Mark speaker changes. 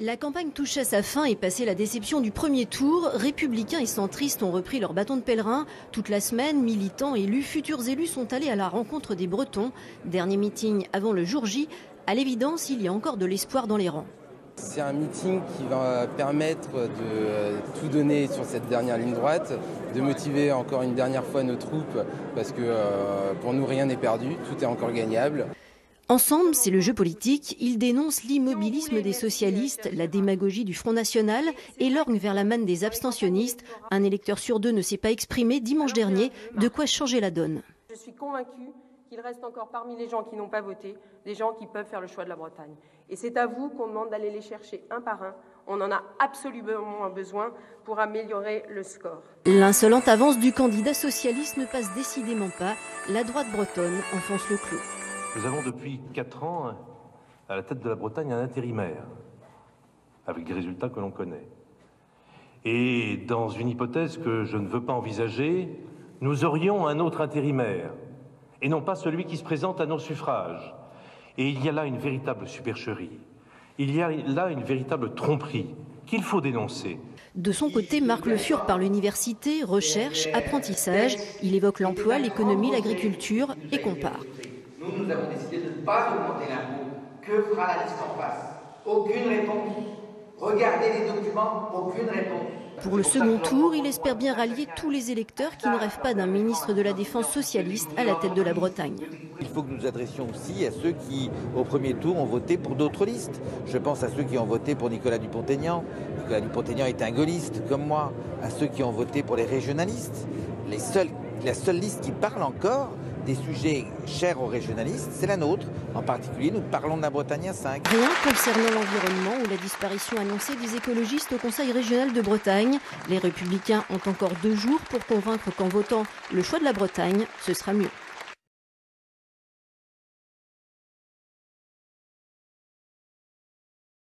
Speaker 1: La campagne touche à sa fin et passé la déception du premier tour, républicains et centristes ont repris leur bâton de pèlerin. Toute la semaine, militants, élus, futurs élus sont allés à la rencontre des Bretons. Dernier meeting avant le jour J. À l'évidence, il y a encore de l'espoir dans les rangs.
Speaker 2: C'est un meeting qui va permettre de tout donner sur cette dernière ligne droite, de motiver encore une dernière fois nos troupes, parce que pour nous rien n'est perdu, tout est encore gagnable.
Speaker 1: Ensemble, c'est le jeu politique. Ils dénoncent l'immobilisme des socialistes, la démagogie du Front National et lorgnent vers la manne des abstentionnistes. Un électeur sur deux ne s'est pas exprimé dimanche dernier, de quoi changer la donne.
Speaker 3: Je suis convaincue qu'il reste encore parmi les gens qui n'ont pas voté, des gens qui peuvent faire le choix de la Bretagne. Et c'est à vous qu'on demande d'aller les chercher un par un. On en a absolument besoin pour améliorer le score.
Speaker 1: L'insolente avance du candidat socialiste ne passe décidément pas. La droite bretonne enfonce le clou.
Speaker 4: Nous avons depuis 4 ans, à la tête de la Bretagne, un intérimaire, avec des résultats que l'on connaît. Et dans une hypothèse que je ne veux pas envisager, nous aurions un autre intérimaire, et non pas celui qui se présente à nos suffrages. Et il y a là une véritable supercherie, il y a là une véritable tromperie qu'il faut dénoncer.
Speaker 1: De son côté, Marc Le Fur parle université, recherche, apprentissage. Il évoque l'emploi, l'économie, l'agriculture et compare.
Speaker 5: Nous avons décidé de ne pas augmenter l'impôt. Que fera la liste en face? Aucune réponse. Regardez les documents, aucune réponse.
Speaker 1: Pour le second tour, il espère bien rallier tous les électeurs qui ne rêvent pas d'un ministre de la Défense socialiste à la tête de la Bretagne.
Speaker 6: Il faut que nous nous adressions aussi à ceux qui, au premier tour, ont voté pour d'autres listes. Je pense à ceux qui ont voté pour Nicolas Dupont-Aignan. Nicolas Dupont-Aignan est un gaulliste, comme moi. À ceux qui ont voté pour les régionalistes. La seule liste qui parle encore des sujets chers aux régionalistes, c'est la nôtre. En particulier, nous parlons de la Bretagne à 5.
Speaker 1: Rien concernant l'environnement ou la disparition annoncée des écologistes au Conseil régional de Bretagne. Les Républicains ont encore 2 jours pour convaincre qu'en votant le choix de la Bretagne, ce sera mieux.